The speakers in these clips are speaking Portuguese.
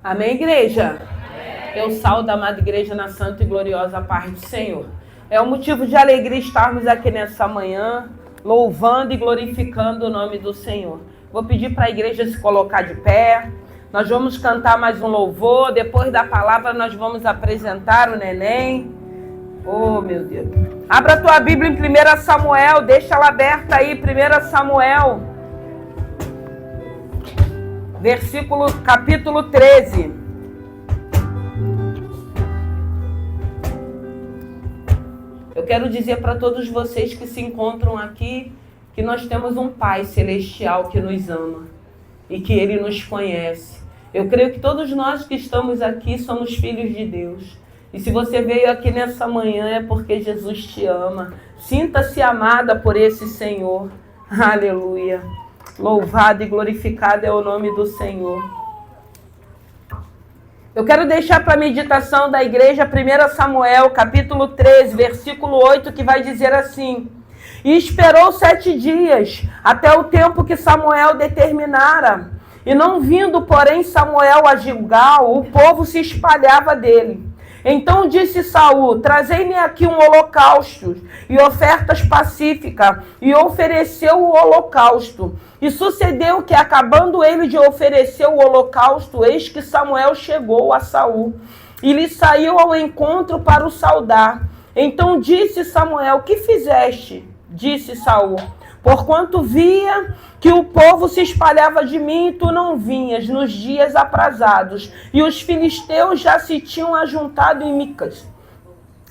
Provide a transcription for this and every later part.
Amém, igreja? Amém. Eu saúdo a amada igreja na santa e gloriosa paz do Senhor. É um motivo de alegria estarmos aqui nessa manhã, louvando e glorificando o nome do Senhor. Vou pedir para a igreja se colocar de pé. Nós vamos cantar mais um louvor. Depois da palavra nós vamos apresentar o neném. Oh, meu Deus. Abra a tua Bíblia em 1 Samuel. Deixa ela aberta aí, 1 Samuel. Capítulo 13. Eu quero dizer para todos vocês que se encontram aqui que nós temos um Pai Celestial que nos ama e que Ele nos conhece. Eu creio que todos nós que estamos aqui somos filhos de Deus. E se você veio aqui nessa manhã é porque Jesus te ama. Sinta-se amada por esse Senhor. Aleluia. Louvado e glorificado é o nome do Senhor. Eu quero deixar para a meditação da igreja 1 Samuel, capítulo 13, versículo 8, que vai dizer assim: E esperou 7 dias, até o tempo que Samuel determinara. E não vindo, porém, Samuel a Gilgal, o povo se espalhava dele. Então disse Saul: Trazei-me aqui um holocausto e ofertas pacíficas. E ofereceu o holocausto. E sucedeu que, acabando ele de oferecer o holocausto, eis que Samuel chegou a Saul e lhe saiu ao encontro para o saudar. Então disse Samuel: Que fizeste? Disse Saul: Porquanto via que o povo se espalhava de mim e tu não vinhas nos dias aprazados, e os filisteus já se tinham ajuntado em Micas.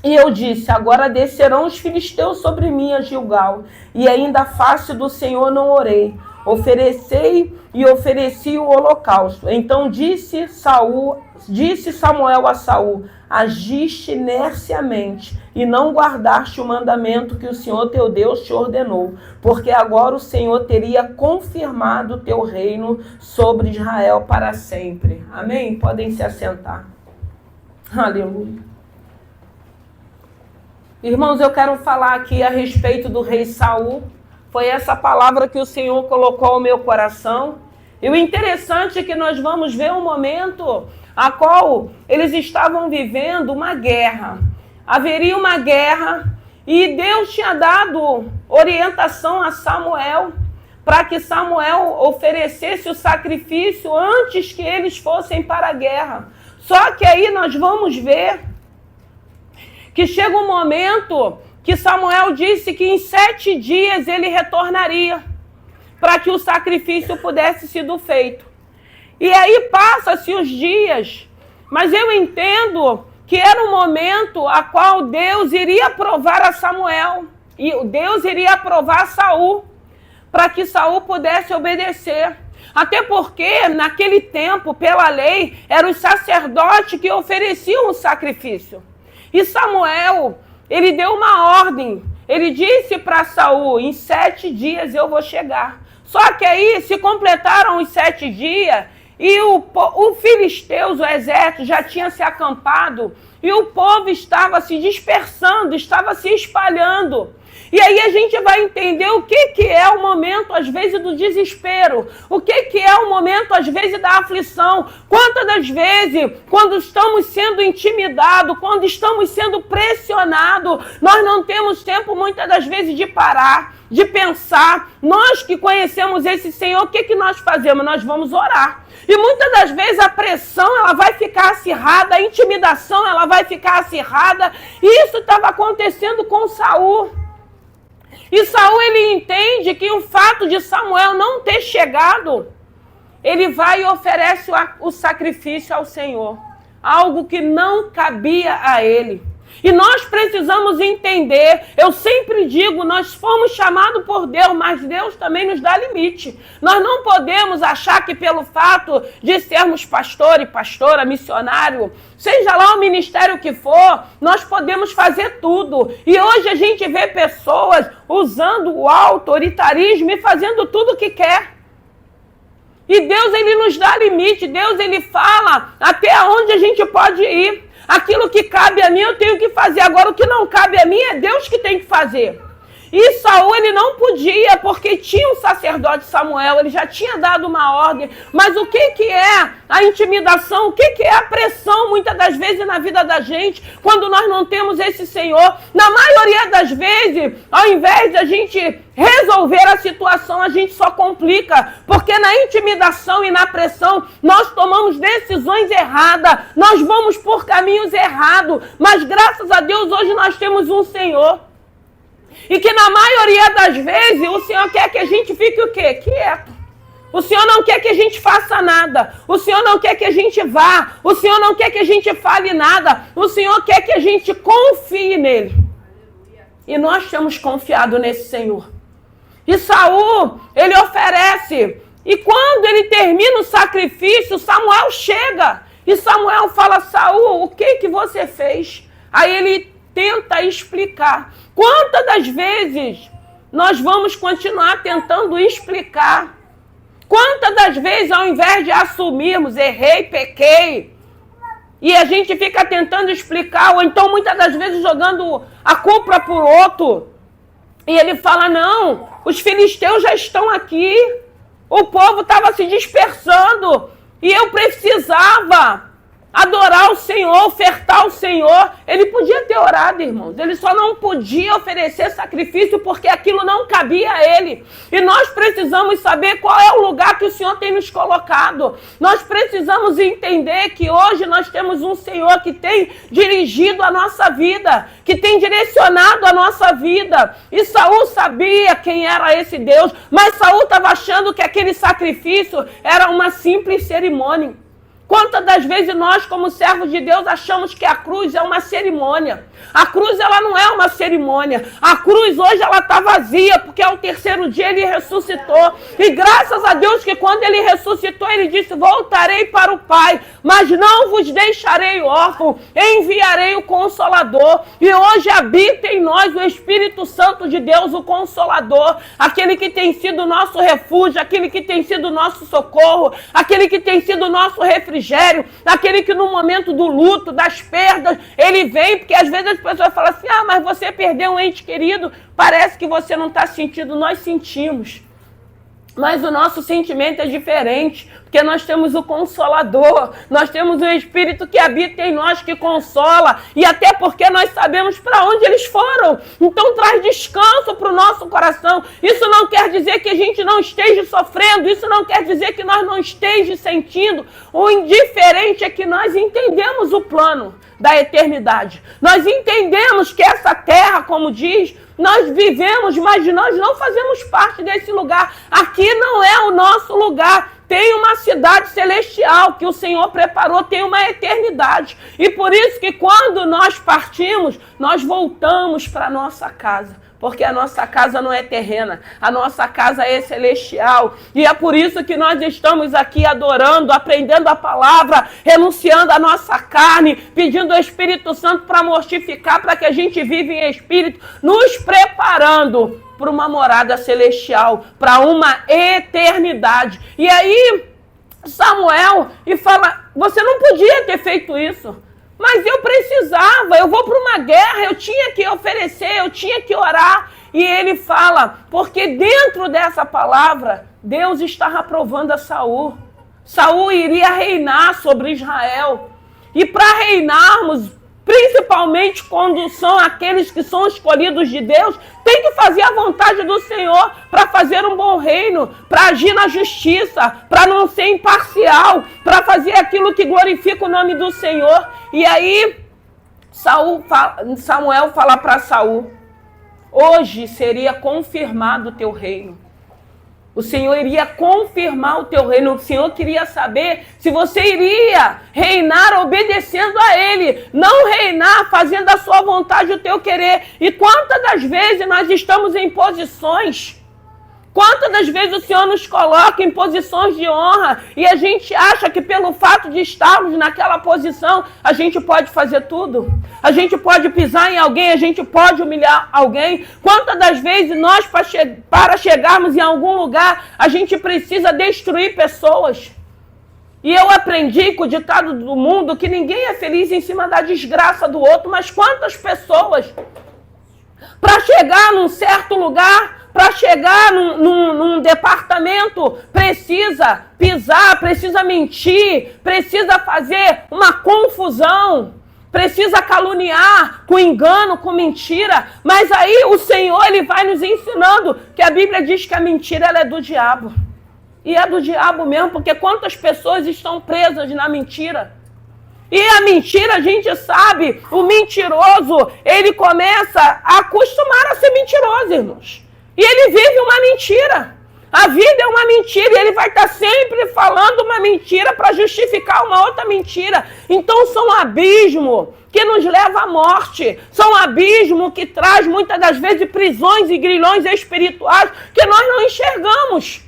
E eu disse: Agora descerão os filisteus sobre mim a Gilgal, e ainda a face do Senhor não orei. Ofereci o holocausto. Então disse Samuel a Saul: Agiste nerciamente e não guardaste o mandamento que o Senhor teu Deus te ordenou, porque agora o Senhor teria confirmado o teu reino sobre Israel para sempre. Amém? Podem se assentar. Aleluia. Irmãos, eu quero falar aqui a respeito do rei Saul. Foi essa palavra que o Senhor colocou ao meu coração. E o interessante é que nós vamos ver um momento a qual eles estavam vivendo uma guerra. Haveria uma guerra e Deus tinha dado orientação a Samuel para que Samuel oferecesse o sacrifício antes que eles fossem para a guerra. Só que aí nós vamos ver que chega um momento que Samuel disse que em 7 dias ele retornaria para que o sacrifício pudesse ser feito. E aí passa-se os dias, mas eu entendo que era um momento a qual Deus iria provar a Samuel, e Deus iria provar a Saul, para que Saul pudesse obedecer. Até porque, naquele tempo, pela lei, eram os sacerdotes que ofereciam o sacrifício. E Samuel, ele deu uma ordem, ele disse para Saul: em 7 dias eu vou chegar. Só que aí se completaram os 7 dias e o filisteus, o exército, já tinha se acampado e o povo estava se dispersando, estava se espalhando. E aí a gente vai entender o que é o momento, às vezes, do desespero. O que é o momento, às vezes, da aflição. Quantas das vezes, quando estamos sendo intimidados, quando estamos sendo pressionados, nós não temos tempo, muitas das vezes, de parar, de pensar. Nós que conhecemos esse Senhor, o que nós fazemos? Nós vamos orar. E muitas das vezes a pressão ela vai ficar acirrada, a intimidação ela vai ficar acirrada. E isso estava acontecendo com Saul. E Saul, ele entende que o fato de Samuel não ter chegado, ele vai e oferece o sacrifício ao Senhor. Algo que não cabia a ele. E nós precisamos entender, eu sempre digo, nós fomos chamados por Deus, mas Deus também nos dá limite. Nós não podemos achar que pelo fato de sermos pastor e pastora, missionário, seja lá o ministério que for, nós podemos fazer tudo. E hoje a gente vê pessoas usando o autoritarismo e fazendo tudo o que quer. E Deus, ele nos dá limite, Deus, ele fala até onde a gente pode ir. Aquilo que cabe a mim eu tenho que fazer. Agora o que não cabe a mim é Deus que tem que fazer. E Saul, ele não podia, porque tinha um sacerdote Samuel, ele já tinha dado uma ordem. Mas o que é a A intimidação, o que é a pressão muitas das vezes na vida da gente, quando nós não temos esse Senhor? Na maioria das vezes, ao invés de a gente resolver a situação, a gente só complica, porque na intimidação e na pressão, nós tomamos decisões erradas, nós vamos por caminhos errados, mas graças a Deus hoje nós temos um Senhor, e que na maioria das vezes o Senhor quer que a gente fique o quê? Quieto. O Senhor não quer que a gente faça nada, o Senhor não quer que a gente vá, o Senhor não quer que a gente fale nada, o Senhor quer que a gente confie nele. E nós temos confiado nesse Senhor. E Saul, ele oferece, e quando ele termina o sacrifício, Samuel chega, e Samuel fala: Saul, o que você fez? Aí ele tenta explicar. Quantas das vezes nós vamos continuar tentando explicar? Quantas das vezes, ao invés de assumirmos, errei, pequei, e a gente fica tentando explicar, ou então muitas das vezes jogando a culpa por outro, e ele fala: não, os filisteus já estão aqui, o povo estava se dispersando, e eu precisava adorar o Senhor, ofertar o Senhor. Ele podia ter orado, irmãos, ele só não podia oferecer sacrifício porque aquilo não cabia a ele. E nós precisamos saber qual é o lugar que o Senhor tem nos colocado. Nós precisamos entender que hoje nós temos um Senhor que tem dirigido a nossa vida, que tem direcionado a nossa vida. E Saul sabia quem era esse Deus, mas Saul estava achando que aquele sacrifício era uma simples cerimônia. Quantas das vezes nós, como servos de Deus, achamos que a cruz é uma cerimônia? A cruz, ela não é uma cerimônia. A cruz hoje, ela está vazia, porque ao terceiro dia ele ressuscitou. E graças a Deus que quando ele ressuscitou, ele disse: voltarei para o Pai, mas não vos deixarei órfão, enviarei o Consolador. E hoje habita em nós o Espírito Santo de Deus, o Consolador, aquele que tem sido o nosso refúgio, aquele que tem sido o nosso socorro, aquele que tem sido o nosso refrigério, aquele que no momento do luto, das perdas, ele vem, porque às vezes as pessoas falam assim: ah, mas você perdeu um ente querido, parece que você não está sentindo. Nós sentimos, mas o nosso sentimento é diferente, porque nós temos o Consolador, nós temos o Espírito que habita em nós, que consola, e até porque nós sabemos para onde eles foram, então traz descanso para o nosso coração. Isso não quer dizer que a gente não esteja sofrendo, isso não quer dizer que nós não estejamos sentindo. O indiferente é que nós entendemos o plano da eternidade, nós entendemos que essa terra, como diz, nós vivemos, mas nós não fazemos parte desse lugar. Aqui não é o nosso lugar. Tem uma cidade celestial que o Senhor preparou, tem uma eternidade. E por isso que quando nós partimos, nós voltamos para a nossa casa. Porque a nossa casa não é terrena, a nossa casa é celestial. E é por isso que nós estamos aqui adorando, aprendendo a palavra, renunciando à nossa carne, pedindo ao Espírito Santo para mortificar, para que a gente viva em espírito, nos preparando para uma morada celestial, para uma eternidade. E aí Samuel e fala: você não podia ter feito isso. Mas eu precisava, eu vou para uma guerra, eu tinha que oferecer, eu tinha que orar. E ele fala, porque dentro dessa palavra, Deus estava aprovando a Saul. Saul iria reinar sobre Israel. E para reinarmos, principalmente quando são aqueles que são escolhidos de Deus, tem que fazer a vontade do Senhor para fazer um bom reino, para agir na justiça, para não ser imparcial, para fazer aquilo que glorifica o nome do Senhor. E aí Samuel fala para Saul: hoje seria confirmado o teu reino. O Senhor iria confirmar o teu reino. O Senhor queria saber se você iria reinar obedecendo a Ele, não reinar fazendo a sua vontade, o teu querer. E quantas das vezes nós estamos em posições, quantas das vezes o Senhor nos coloca em posições de honra e a gente acha que pelo fato de estarmos naquela posição, a gente pode fazer tudo? A gente pode pisar em alguém, a gente pode humilhar alguém. Quantas das vezes nós, para chegarmos em algum lugar, a gente precisa destruir pessoas? E eu aprendi com o ditado do mundo que ninguém é feliz em cima da desgraça do outro, mas quantas pessoas, para chegar num certo lugar, para chegar num departamento, precisa pisar, precisa mentir, precisa fazer uma confusão, precisa caluniar com engano, com mentira. Mas aí o Senhor, ele vai nos ensinando que a Bíblia diz que a mentira ela é do diabo. E é do diabo mesmo, porque quantas pessoas estão presas na mentira? E a mentira, a gente sabe, o mentiroso, ele começa a acostumar a ser mentiroso, irmãos. E ele vive uma mentira. A vida é uma mentira e ele vai estar sempre falando uma mentira para justificar uma outra mentira. Então são abismos que nos leva à morte. São abismos que traz muitas das vezes prisões e grilhões espirituais que nós não enxergamos,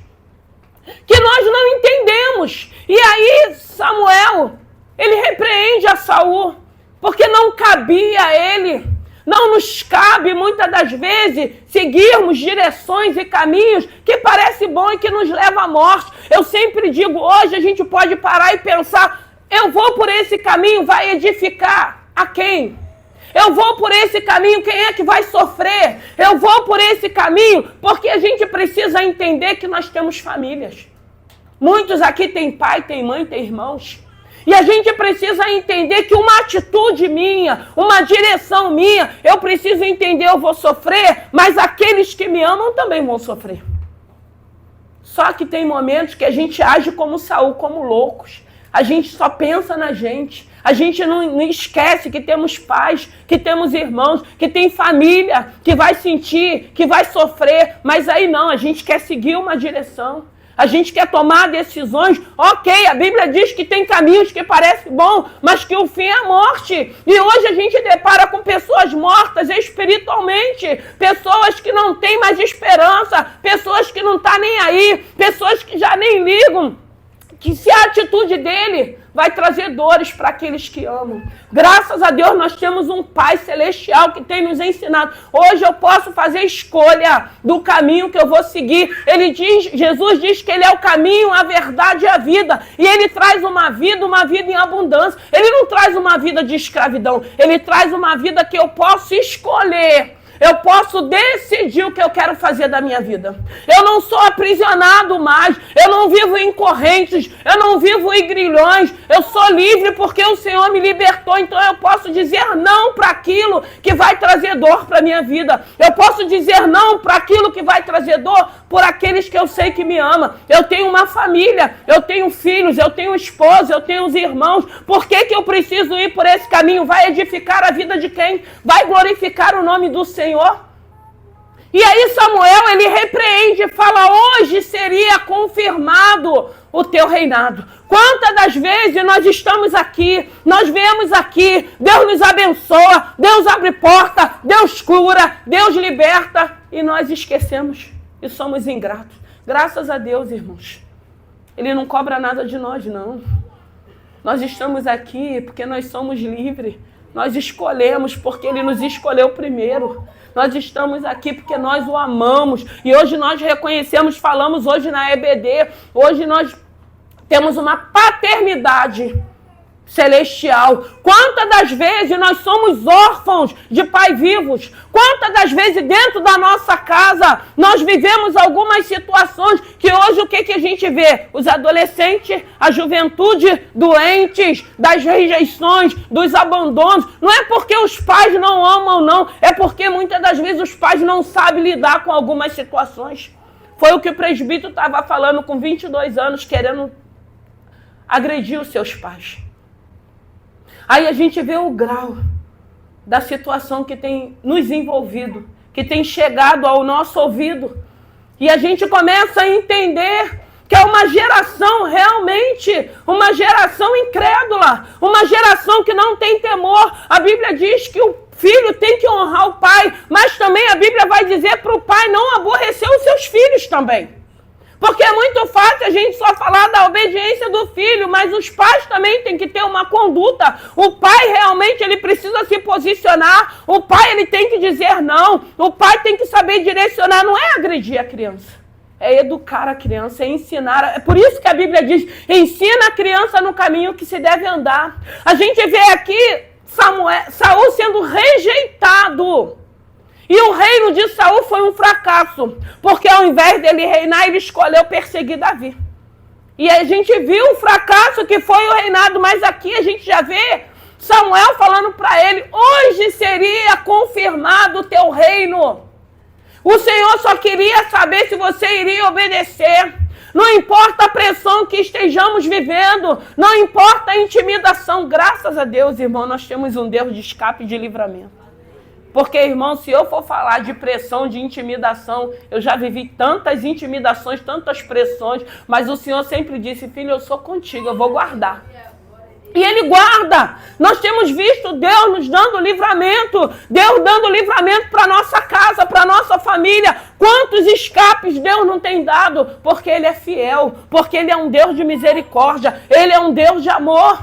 que nós não entendemos. E aí Samuel, ele repreende a Saul, porque não cabia a ele, não nos cabe muitas das vezes seguirmos direções e caminhos que parecem bons e que nos levam à morte. Eu sempre digo, hoje a gente pode parar e pensar, eu vou por esse caminho, vai edificar a quem? Eu vou por esse caminho, quem é que vai sofrer? Eu vou por esse caminho, porque a gente precisa entender que nós temos famílias. Muitos aqui têm pai, têm mãe, têm irmãos. E a gente precisa entender que uma atitude minha, uma direção minha, eu preciso entender, eu vou sofrer, mas aqueles que me amam também vão sofrer. Só que tem momentos que a gente age como Saul, como loucos. A gente só pensa na gente. A gente não esquece que temos pais, que temos irmãos, que tem família, que vai sentir, que vai sofrer. Mas aí não, a gente quer seguir uma direção. A gente quer tomar decisões, ok, a Bíblia diz que tem caminhos que parecem bons, mas que o fim é a morte. E hoje a gente depara com pessoas mortas espiritualmente, pessoas que não têm mais esperança, pessoas que não estão nem aí, pessoas que já nem ligam, que se a atitude dele vai trazer dores para aqueles que amam. Graças a Deus nós temos um Pai Celestial que tem nos ensinado. Hoje eu posso fazer escolha do caminho que eu vou seguir. Jesus diz que Ele é o caminho, a verdade e a vida. E Ele traz uma vida em abundância. Ele não traz uma vida de escravidão. Ele traz uma vida que eu posso escolher. Eu posso decidir o que eu quero fazer da minha vida. Eu não sou aprisionado mais. Eu não vivo em correntes. Eu não vivo em grilhões. Eu sou livre porque o Senhor me libertou. Então eu posso dizer não para aquilo que vai trazer dor para a minha vida. Eu posso dizer não para aquilo que vai trazer dor por aqueles que eu sei que me amam. Eu tenho uma família. Eu tenho filhos. Eu tenho esposa. Eu tenho os irmãos. Por que eu preciso ir por esse caminho? Vai edificar a vida de quem? Vai glorificar o nome do Senhor. E aí Samuel, ele repreende, fala, hoje seria confirmado o teu reinado. Quantas das vezes nós estamos aqui, nós viemos aqui, Deus nos abençoa, Deus abre porta, Deus cura, Deus liberta, e nós esquecemos e somos ingratos. Graças a Deus, irmãos, Ele não cobra nada de nós, não. Nós estamos aqui porque nós somos livres. Nós escolhemos porque Ele nos escolheu primeiro. Nós estamos aqui porque nós o amamos. E hoje nós reconhecemos, falamos hoje na EBD, hoje nós temos uma paternidade celestial. Quantas das vezes nós somos órfãos de pais vivos? Quantas das vezes dentro da nossa casa nós vivemos algumas situações que hoje o que a gente vê? Os adolescentes, a juventude doentes, das rejeições, dos abandonos. Não é porque os pais não amam, não. É porque muitas das vezes os pais não sabem lidar com algumas situações. Foi o que o presbítero estava falando com 22 anos, querendo agredir os seus pais. Aí a gente vê o grau da situação que tem nos envolvido, que tem chegado ao nosso ouvido. E a gente começa a entender que é uma geração realmente, uma geração incrédula, uma geração que não tem temor. A Bíblia diz que o filho tem que honrar o pai, mas também a Bíblia vai dizer para o pai não aborrecer os seus filhos também. Porque é muito fácil a gente só falar da obediência do filho, mas os pais também têm que ter uma conduta. O pai realmente ele precisa se posicionar, o pai ele tem que dizer não, o pai tem que saber direcionar, não é agredir a criança. É educar a criança, é ensinar. É por isso que a Bíblia diz, ensina a criança no caminho que se deve andar. A gente vê aqui Saul sendo rejeitado. E o reino de Saul foi um fracasso, porque ao invés dele reinar, ele escolheu perseguir Davi. E a gente viu o fracasso que foi o reinado, mas aqui a gente já vê Samuel falando para ele, hoje seria confirmado o teu reino. O Senhor só queria saber se você iria obedecer. Não importa a pressão que estejamos vivendo, não importa a intimidação. Graças a Deus, irmão, nós temos um Deus de escape e de livramento. Porque, irmão, se eu for falar de pressão, de intimidação, eu já vivi tantas intimidações, tantas pressões, mas o Senhor sempre disse, filho, eu sou contigo, eu vou guardar. E Ele guarda. Nós temos visto Deus nos dando livramento, Deus dando livramento para a nossa casa, para a nossa família. Quantos escapes Deus não tem dado? Porque Ele é fiel, porque Ele é um Deus de misericórdia, Ele é um Deus de amor.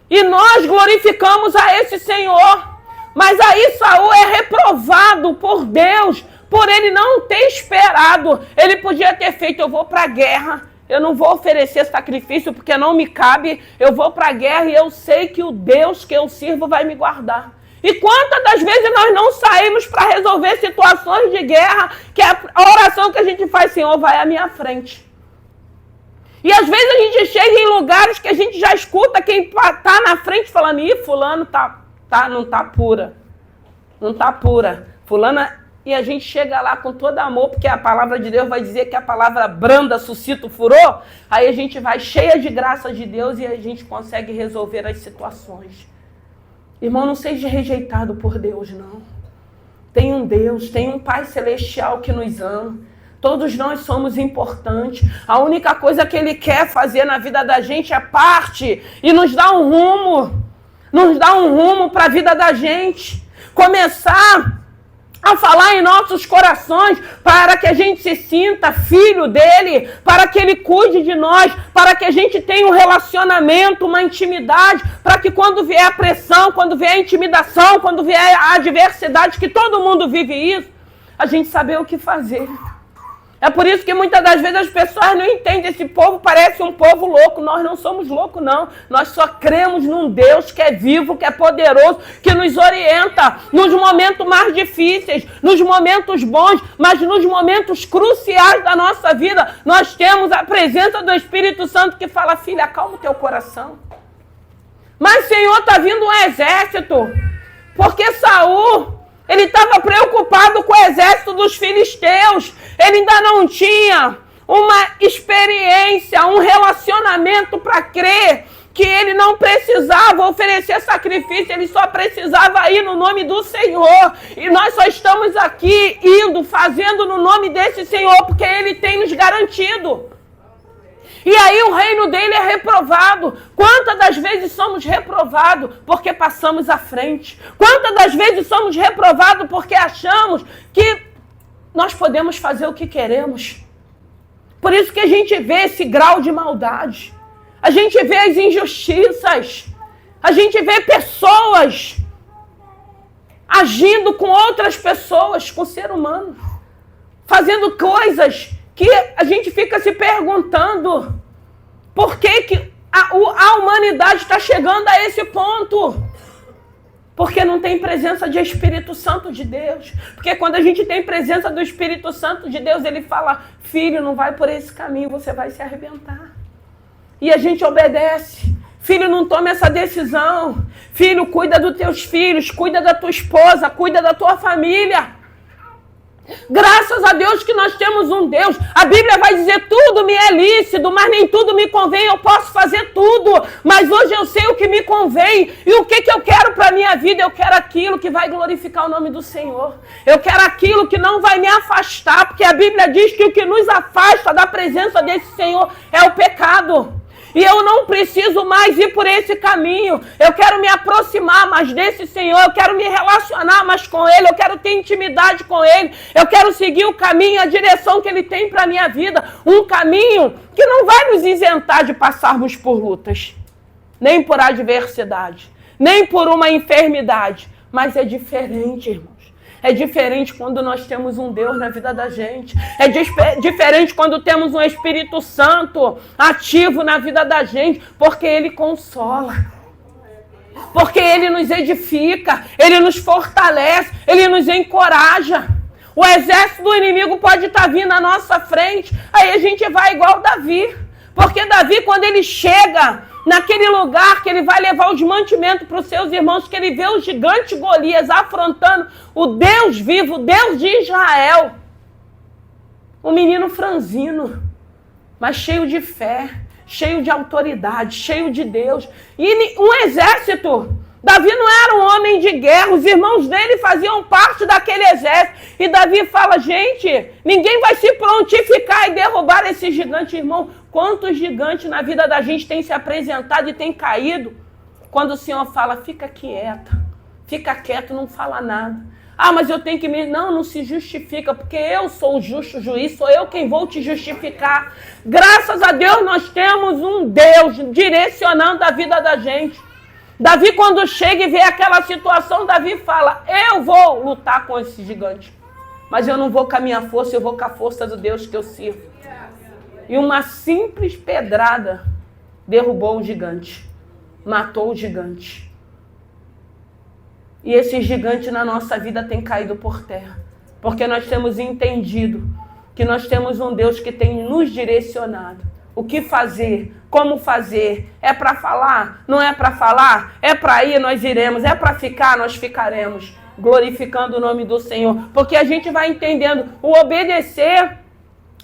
E nós glorificamos a esse Senhor. Mas aí Saul é reprovado por Deus, por ele não ter esperado. Ele podia ter feito, eu vou para a guerra, eu não vou oferecer sacrifício porque não me cabe, eu vou para a guerra e eu sei que o Deus que eu sirvo vai me guardar. E quantas das vezes nós não saímos para resolver situações de guerra, que é a oração que a gente faz, Senhor, vai à minha frente. E às vezes a gente chega em lugares que a gente já escuta quem está na frente falando, ih, fulano não tá pura. Não tá pura. Fulana, e a gente chega lá com todo amor, porque a palavra de Deus vai dizer que a palavra branda suscita o furor. Aí a gente vai cheia de graça de Deus e a gente consegue resolver as situações. Irmão, não seja rejeitado por Deus, não. Tem um Deus, tem um Pai Celestial que nos ama. Todos nós somos importantes. A única coisa que Ele quer fazer na vida da gente é parte e nos dar um rumo. Nos dá um rumo para a vida da gente. Começar a falar em nossos corações para que a gente se sinta filho dele, para que ele cuide de nós, para que a gente tenha um relacionamento, uma intimidade, para que quando vier a pressão, quando vier a intimidação, quando vier a adversidade, que todo mundo vive isso, a gente saber o que fazer. É por isso que muitas das vezes as pessoas não entendem. Esse povo parece um povo louco. Nós não somos loucos, não. Nós só cremos num Deus que é vivo, que é poderoso, que nos orienta nos momentos mais difíceis, nos momentos bons, mas nos momentos cruciais da nossa vida. Nós temos a presença do Espírito Santo que fala, filha, acalma o teu coração. Mas, Senhor, está vindo um exército. Porque Saul... ele estava preocupado com o exército dos filisteus. Ele ainda não tinha uma experiência, um relacionamento para crer que ele não precisava oferecer sacrifício, ele só precisava ir no nome do Senhor. E nós só estamos aqui indo, fazendo no nome desse Senhor, porque Ele tem nos garantido. E aí o reino dele é reprovado. Quantas das vezes somos reprovados porque passamos à frente? Quantas das vezes somos reprovados porque achamos que nós podemos fazer o que queremos? Por isso que a gente vê esse grau de maldade. A gente vê as injustiças. A gente vê pessoas agindo com outras pessoas, com o ser humano. Fazendo coisas que a gente fica se perguntando por que a humanidade está chegando a esse ponto. Porque não tem presença de Espírito Santo de Deus. Porque quando a gente tem presença do Espírito Santo de Deus, Ele fala, filho, não vai por esse caminho, você vai se arrebentar. E a gente obedece. Filho, não tome essa decisão. Filho, cuida dos teus filhos, cuida da tua esposa, cuida da tua família. Graças a Deus que nós temos um Deus. A Bíblia vai dizer, tudo me é lícito, mas nem tudo me convém, eu posso fazer tudo. Mas hoje eu sei o que me convém. E o que eu quero para a minha vida? Eu quero aquilo que vai glorificar o nome do Senhor. Eu quero aquilo que não vai me afastar, porque a Bíblia diz que o que nos afasta da presença desse Senhor é o pecado. E eu não preciso mais ir por esse caminho. Eu quero me aproximar mais desse Senhor. Eu quero me relacionar mais com Ele. Eu quero ter intimidade com Ele. Eu quero seguir o caminho, a direção que Ele tem para a minha vida. Um caminho que não vai nos isentar de passarmos por lutas. Nem por adversidade. Nem por uma enfermidade. Mas é diferente, irmão. É diferente quando nós temos um Deus na vida da gente. É diferente quando temos um Espírito Santo ativo na vida da gente, porque Ele consola. Porque Ele nos edifica, Ele nos fortalece, Ele nos encoraja. O exército do inimigo pode estar vindo à nossa frente, aí a gente vai igual Davi. Porque Davi, quando ele chega naquele lugar que ele vai levar os mantimentos para os seus irmãos, que ele vê o gigante Golias afrontando o Deus vivo, o Deus de Israel. Um menino franzino, mas cheio de fé, cheio de autoridade, cheio de Deus. E um exército. Davi não era um homem de guerra, os irmãos dele faziam parte daquele exército. E Davi fala, gente, ninguém vai se prontificar e derrubar esse gigante, irmão. Quantos gigantes na vida da gente têm se apresentado e têm caído? Quando o Senhor fala, fica quieto, não fala nada. Ah, mas eu tenho que me... Não se justifica, porque eu sou o justo juiz, sou eu quem vou te justificar. Graças a Deus nós temos um Deus direcionando a vida da gente. Davi, quando chega e vê aquela situação, Davi fala, eu vou lutar com esse gigante. Mas eu não vou com a minha força, eu vou com a força do Deus que eu sirvo. E uma simples pedrada derrubou um gigante. Matou o gigante. E esse gigante na nossa vida tem caído por terra. Porque nós temos entendido que nós temos um Deus que tem nos direcionado. O que fazer? Como fazer? É para falar? Não é para falar? É para ir? Nós iremos. É para ficar? Nós ficaremos. Glorificando o nome do Senhor. Porque a gente vai entendendo. O obedecer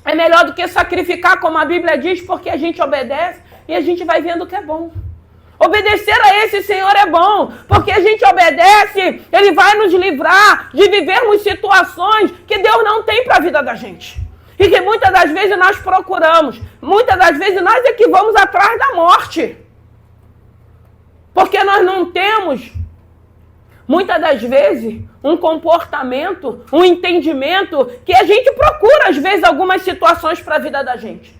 é melhor do que sacrificar, como a Bíblia diz, porque a gente obedece e a gente vai vendo que é bom. Obedecer a esse Senhor é bom, porque a gente obedece, Ele vai nos livrar de vivermos situações que Deus não tem para a vida da gente. E que muitas das vezes nós procuramos, muitas das vezes nós é que vamos atrás da morte. Porque nós não temos, muitas das vezes, um comportamento, um entendimento que a gente procura, às vezes, algumas situações para a vida da gente.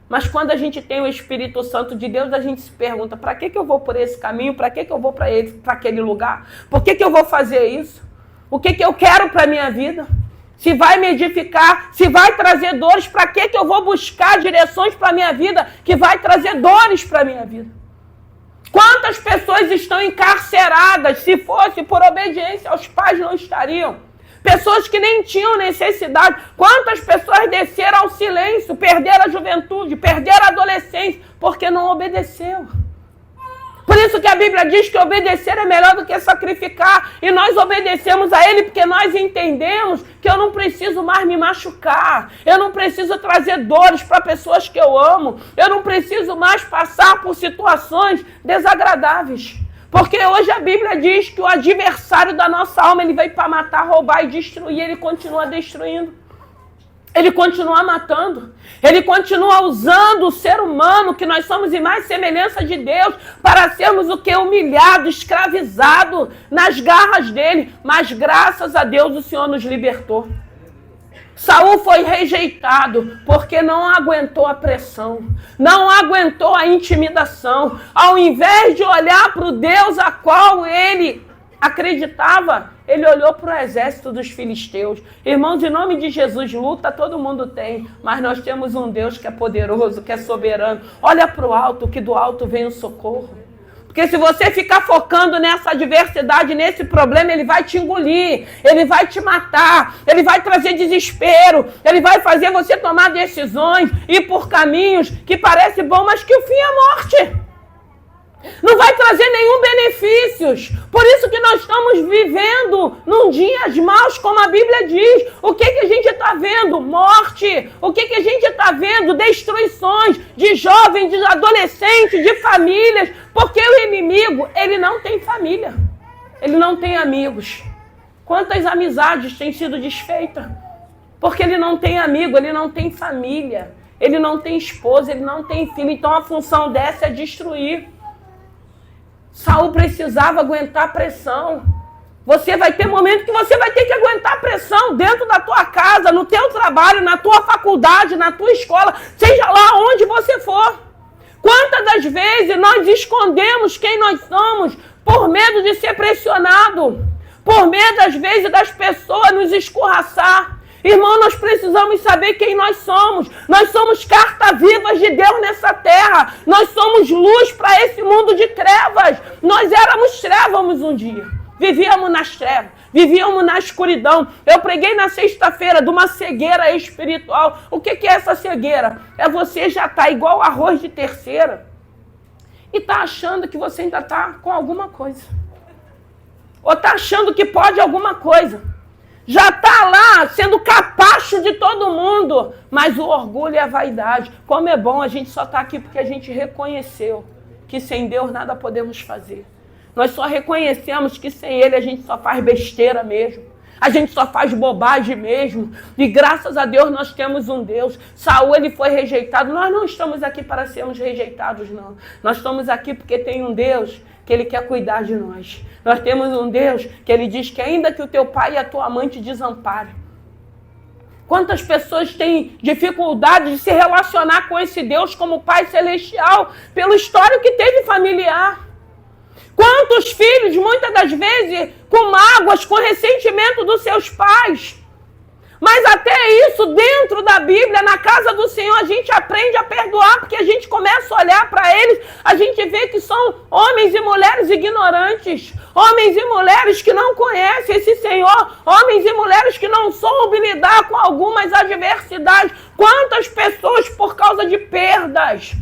Mas quando a gente tem o Espírito Santo de Deus, a gente se pergunta, para que eu vou por esse caminho? Para que eu vou para aquele lugar? Por que eu vou fazer isso? O que eu quero para a minha vida? Se vai me edificar, se vai trazer dores, para que eu vou buscar direções para a minha vida que vai trazer dores para a minha vida? Quantas pessoas estão encarceradas, se fosse por obediência aos pais não estariam? Pessoas que nem tinham necessidade. Quantas pessoas desceram ao silêncio, perderam a juventude, perderam a adolescência, porque não obedeceu. Por isso que a Bíblia diz que obedecer é melhor do que sacrificar. E nós obedecemos a Ele porque nós entendemos que eu não preciso mais me machucar. Eu não preciso trazer dores para pessoas que eu amo. Eu não preciso mais passar por situações desagradáveis. Porque hoje a Bíblia diz que o adversário da nossa alma, ele veio para matar, roubar e destruir. Ele continua destruindo. Ele continua matando. Ele continua usando o ser humano, que nós somos imagem e semelhança de Deus, para sermos o que? Humilhado, escravizado nas garras dele. Mas graças a Deus o Senhor nos libertou. Saul foi rejeitado porque não aguentou a pressão, não aguentou a intimidação. Ao invés de olhar para o Deus a qual ele acreditava, ele olhou para o exército dos filisteus. Irmãos, em nome de Jesus, luta todo mundo tem, mas nós temos um Deus que é poderoso, que é soberano. Olha para o alto, que do alto vem o socorro. Porque se você ficar focando nessa adversidade, nesse problema, ele vai te engolir, ele vai te matar, ele vai trazer desespero, ele vai fazer você tomar decisões, ir por caminhos que parecem bons, mas que o fim é morte. Não vai trazer nenhum benefícios. Por isso que nós estamos vivendo num dias maus, como a Bíblia diz. O que a gente está vendo? Morte. O que a gente está vendo? Destruições de jovens, de adolescentes, de famílias. Porque o inimigo, ele não tem família. Ele não tem amigos. Quantas amizades têm sido desfeitas? Porque ele não tem amigo, ele não tem família. Ele não tem esposa, ele não tem filho. Então a função dessa é destruir. Saul precisava aguentar a pressão. Você vai ter momentos que você vai ter que aguentar a pressão dentro da tua casa, no teu trabalho, na tua faculdade, na tua escola, seja lá onde você for. Quantas das vezes nós escondemos quem nós somos por medo de ser pressionado, por medo às vezes das pessoas nos escorraçar. Irmão, nós precisamos saber quem nós somos. Nós somos cartas vivas de Deus nessa terra. Nós somos luz para esse mundo de trevas. Nós éramos trevas um dia. Vivíamos nas trevas. Vivíamos na escuridão. Eu preguei na sexta-feira de uma cegueira espiritual. O que é essa cegueira? É você já estar igual arroz de terceira e tá achando que você ainda está com alguma coisa. Ou tá achando que pode alguma coisa. Já está lá sendo capacho de todo mundo. Mas o orgulho e a vaidade. Como é bom, a gente só está aqui porque a gente reconheceu que sem Deus nada podemos fazer. Nós só reconhecemos que sem Ele a gente só faz besteira mesmo. A gente só faz bobagem mesmo. E graças a Deus nós temos um Deus. Saul, ele foi rejeitado. Nós não estamos aqui para sermos rejeitados, não. Nós estamos aqui porque tem um Deus que Ele quer cuidar de nós. Nós temos um Deus que Ele diz que ainda que o teu pai e a tua mãe te desamparem. Quantas pessoas têm dificuldade de se relacionar com esse Deus como Pai Celestial pelo histórico que teve familiar? Quantos filhos, muitas das vezes, com mágoas, com ressentimento dos seus pais? Mas até isso, dentro da Bíblia, na casa do Senhor, a gente aprende a perdoar, porque a gente começa a olhar para eles, a gente vê que são homens e mulheres ignorantes, homens e mulheres que não conhecem esse Senhor, homens e mulheres que não soube lidar com algumas adversidades. Quantas pessoas, por causa de perdas,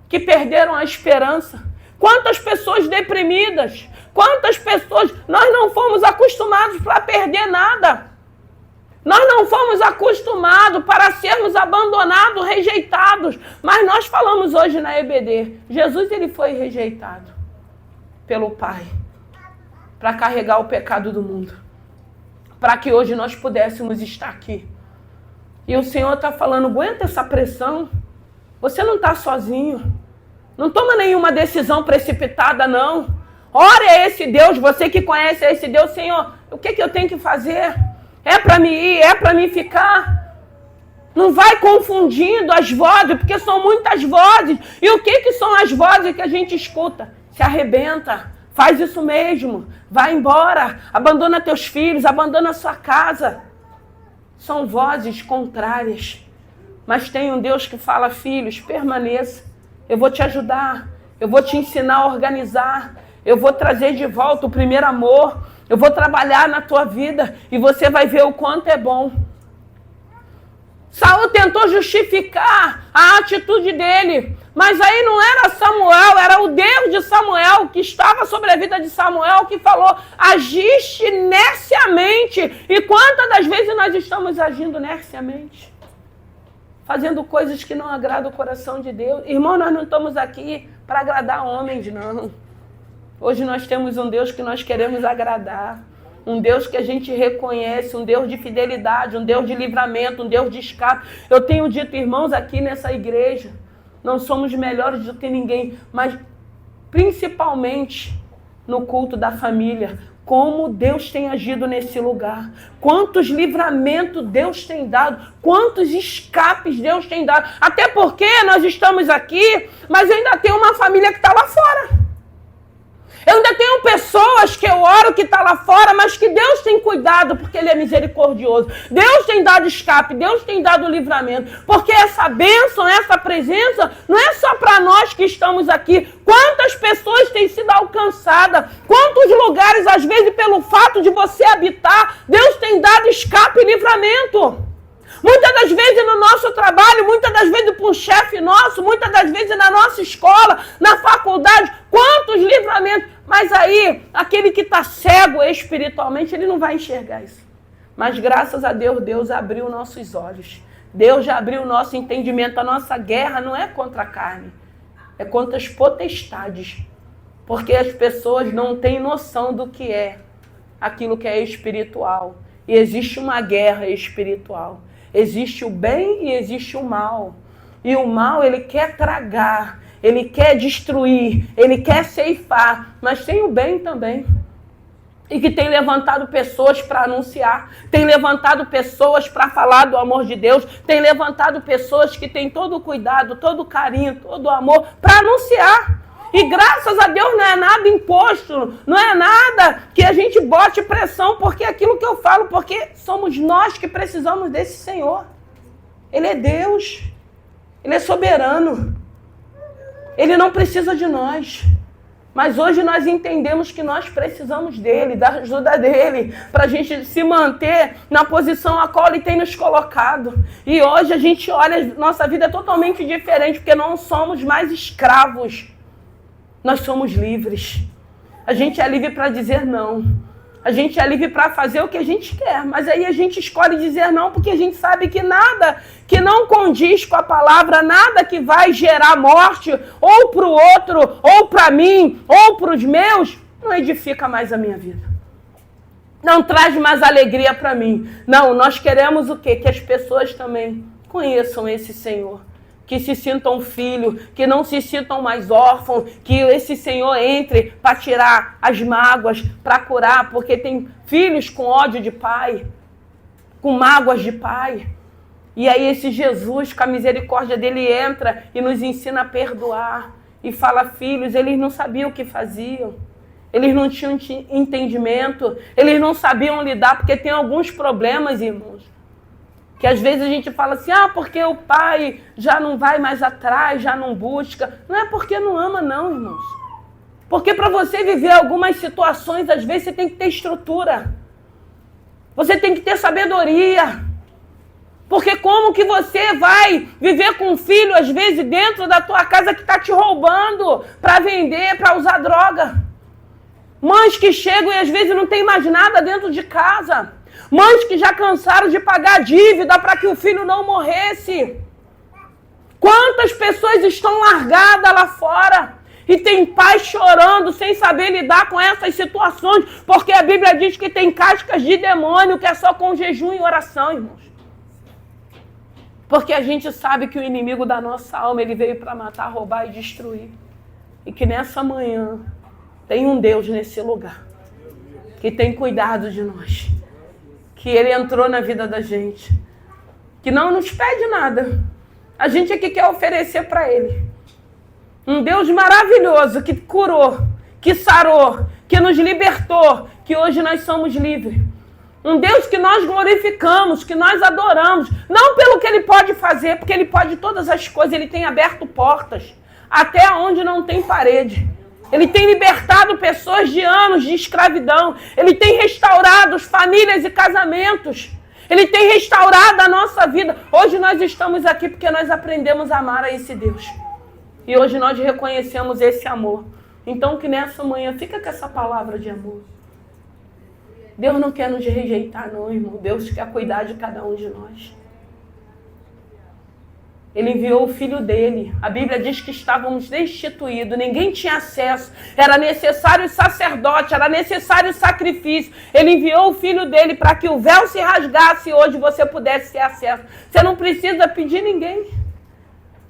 que perderam a esperança? Quantas pessoas deprimidas? Quantas pessoas... Nós não fomos acostumados para perder nada. Nós não fomos acostumados para sermos abandonados, rejeitados. Mas nós falamos hoje na EBD. Jesus, ele foi rejeitado pelo Pai para carregar o pecado do mundo. Para que hoje nós pudéssemos estar aqui. E o Senhor está falando, aguenta essa pressão. Você não está sozinho. Não toma nenhuma decisão precipitada, não. Ore a esse Deus, você que conhece esse Deus, Senhor, o que eu tenho que fazer? É para me ir? É para me ficar? Não vai confundindo as vozes, porque são muitas vozes. E o que são as vozes que a gente escuta? Se arrebenta, faz isso mesmo, vai embora, abandona teus filhos, abandona sua casa. São vozes contrárias. Mas tem um Deus que fala, filhos, permaneça. Eu vou te ajudar, eu vou te ensinar a organizar, eu vou trazer de volta o primeiro amor, eu vou trabalhar na tua vida e você vai ver o quanto é bom. Saul tentou justificar a atitude dele, mas aí não era Samuel, era o Deus de Samuel que estava sobre a vida de Samuel que falou, agiste nerciamente. E quantas das vezes nós estamos agindo nerciamente? Fazendo coisas que não agradam o coração de Deus. Irmão, nós não estamos aqui para agradar homens, não. Hoje nós temos um Deus que nós queremos agradar. Um Deus que a gente reconhece, um Deus de fidelidade, um Deus de livramento, um Deus de escape. Eu tenho dito, irmãos, aqui nessa igreja, não somos melhores do que ninguém, mas principalmente no culto da família. Como Deus tem agido nesse lugar. Quantos livramentos Deus tem dado. Quantos escapes Deus tem dado. Até porque nós estamos aqui, mas ainda tem uma família que está lá fora. Eu ainda tenho pessoas que eu oro que estão lá fora, mas que Deus tem cuidado porque Ele é misericordioso. Deus tem dado escape, Deus tem dado livramento. Porque essa bênção, essa presença, não é só para nós que estamos aqui. Quantas pessoas têm sido alcançadas? Quantos lugares, às vezes, pelo fato de você habitar, Deus tem dado escape e livramento. Muitas das vezes no nosso trabalho, muitas das vezes para um chefe nosso, muitas das vezes na nossa escola, na faculdade, quantos livramentos. Mas aí, aquele que está cego espiritualmente, ele não vai enxergar isso. Mas graças a Deus, Deus abriu nossos olhos. Deus já abriu o nosso entendimento. A nossa guerra não é contra a carne, é contra as potestades. Porque as pessoas não têm noção do que é aquilo que é espiritual. E existe uma guerra espiritual. Existe o bem e existe o mal. E o mal, ele quer tragar, ele quer destruir, ele quer ceifar. Mas tem o bem também. E que tem levantado pessoas para anunciar. Tem levantado pessoas para falar do amor de Deus. Tem levantado pessoas que têm todo o cuidado, todo o carinho, todo o amor para anunciar. E graças a Deus não é nada imposto, não é nada que a gente bote pressão, porque é aquilo que eu falo, porque somos nós que precisamos desse Senhor. Ele é Deus, Ele é soberano, Ele não precisa de nós. Mas hoje nós entendemos que nós precisamos dele, da ajuda dele, para a gente se manter na posição a qual ele tem nos colocado. E hoje a gente olha, nossa vida é totalmente diferente, porque não somos mais escravos. Nós somos livres. A gente é livre para dizer não. A gente é livre para fazer o que a gente quer. Mas aí a gente escolhe dizer não, porque a gente sabe que nada que não condiz com a palavra, nada que vai gerar morte, ou para o outro, ou para mim, ou para os meus, não edifica mais a minha vida. Não traz mais alegria para mim. Não, nós queremos o quê? Que as pessoas também conheçam esse Senhor. Que se sintam filhos, que não se sintam mais órfãos, que esse Senhor entre para tirar as mágoas, para curar, porque tem filhos com ódio de pai, com mágoas de pai. E aí esse Jesus, com a misericórdia dele, entra e nos ensina a perdoar. E fala, filhos, eles não sabiam o que faziam. Eles não tinham entendimento, eles não sabiam lidar, porque tem alguns problemas, irmãos. Que às vezes a gente fala assim, porque o pai já não vai mais atrás, já não busca. Não é porque não ama, não, irmãos. Porque para você viver algumas situações, às vezes você tem que ter estrutura. Você tem que ter sabedoria. Porque como que você vai viver com um filho, às vezes, dentro da tua casa que está te roubando para vender, para usar droga? Mães que chegam e às vezes não tem mais nada dentro de casa. Mães que já cansaram de pagar dívida para que o filho não morresse. Quantas pessoas estão largadas lá fora? E tem pais chorando sem saber lidar com essas situações, porque a Bíblia diz que tem cascas de demônio, que é só com jejum e oração, irmãos. Porque a gente sabe que o inimigo da nossa alma, ele veio para matar, roubar e destruir. E que nessa manhã tem um Deus nesse lugar, que tem cuidado de nós. Que ele entrou na vida da gente, que não nos pede nada. A gente é que quer oferecer para ele. Um Deus maravilhoso que curou, que sarou, que nos libertou, que hoje nós somos livres. Um Deus que nós glorificamos, que nós adoramos. Não pelo que ele pode fazer, porque ele pode todas as coisas, ele tem aberto portas, até onde não tem parede. Ele tem libertado pessoas de anos de escravidão. Ele tem restaurado famílias e casamentos. Ele tem restaurado a nossa vida. Hoje nós estamos aqui porque nós aprendemos a amar a esse Deus. E hoje nós reconhecemos esse amor. Então que nessa manhã fica com essa palavra de amor. Deus não quer nos rejeitar, não, irmão. Deus quer cuidar de cada um de nós. Ele enviou o filho dele. A Bíblia diz que estávamos destituídos, ninguém tinha acesso. Era necessário sacerdote, era necessário sacrifício. Ele enviou o filho dele para que o véu se rasgasse e hoje você pudesse ter acesso. Você não precisa pedir ninguém.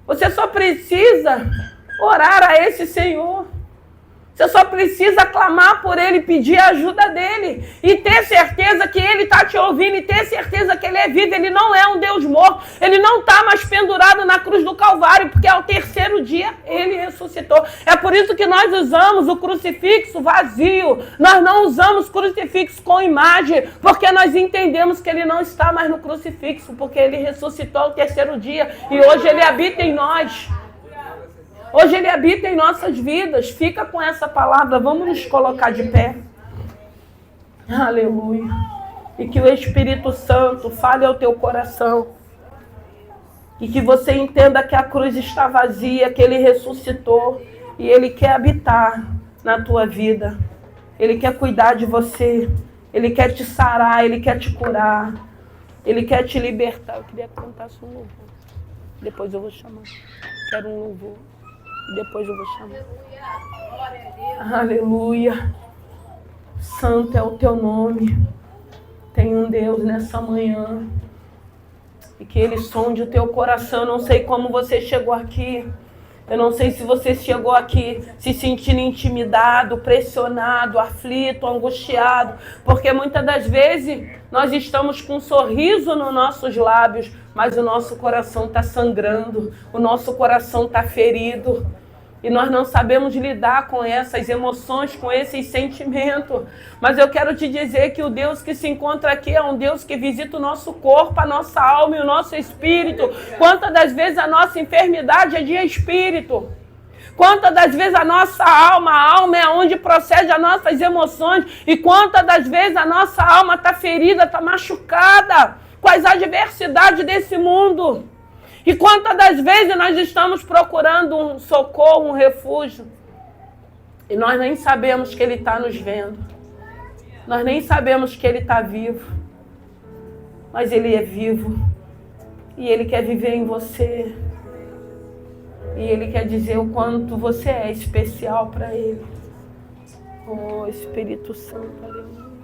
Você só precisa orar a esse Senhor. Você só precisa clamar por ele, pedir a ajuda dele. E ter certeza que ele está te ouvindo. E ter certeza que ele é vivo. Ele não é um Deus morto. Ele não está mais pendurado na cruz do Calvário. Porque ao terceiro dia ele ressuscitou. É por isso que nós usamos o crucifixo vazio. Nós não usamos crucifixo com imagem. Porque nós entendemos que ele não está mais no crucifixo. Porque ele ressuscitou ao terceiro dia. E hoje ele habita em nós. Hoje ele habita em nossas vidas. Fica com essa palavra. Vamos nos colocar de pé. Aleluia. E que o Espírito Santo fale ao teu coração. E que você entenda que a cruz está vazia, que ele ressuscitou. E ele quer habitar na tua vida. Ele quer cuidar de você. Ele quer te sarar, ele quer te curar. Ele quer te libertar. Eu queria cantar um louvor. Depois eu vou chamar. Quero um louvor. Depois eu vou chamar. Aleluia. Santo é o teu nome. Tem um Deus nessa manhã. E que ele sonde o teu coração. Eu não sei como você chegou aqui. Eu não sei se você chegou aqui se sentindo intimidado, pressionado, aflito, angustiado. Porque muitas das vezes nós estamos com um sorriso nos nossos lábios, mas o nosso coração está sangrando, o nosso coração está ferido. E nós não sabemos lidar com essas emoções, com esses sentimentos. Mas eu quero te dizer que o Deus que se encontra aqui é um Deus que visita o nosso corpo, a nossa alma e o nosso espírito. Quantas das vezes a nossa enfermidade é de espírito? Quantas das vezes a nossa alma, a alma é onde procede as nossas emoções. E quantas das vezes a nossa alma está ferida, está machucada com as adversidades desse mundo. E quantas das vezes nós estamos procurando um socorro, um refúgio, e nós nem sabemos que Ele está nos vendo. Nós nem sabemos que Ele está vivo. Mas Ele é vivo. E Ele quer viver em você. E Ele quer dizer o quanto você é especial para Ele. Oh, Espírito Santo, aleluia.